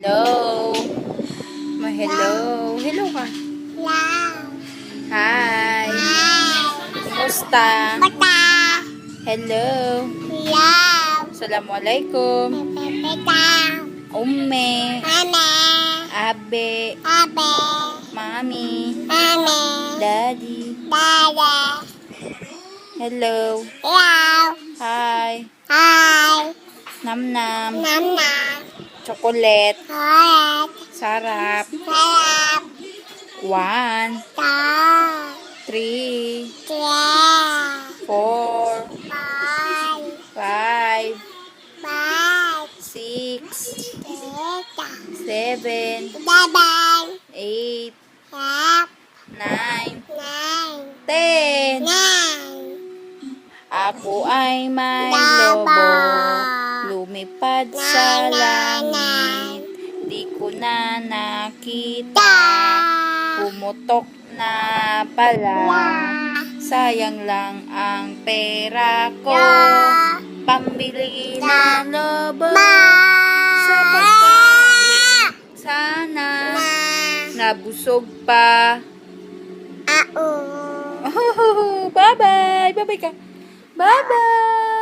Hello. Hello. Hello ka. Hi. Kumusta? Hello. Assalamualaikum. Umme. Abe. Mami. Daddy. Hello. Hi. Nam-nam. Chocolate. Sarap. 1, 3, 4, 5, 6, 7, 8, 9, 10. Ako ay may lobo, lumipad sa langit, di ko na nakita, pumutok na pala, sayang lang ang pera ko, pambili ng lobo, sa pagkain, sana, nabusog pa. Bye-bye! Bye-bye ka! Bye-bye!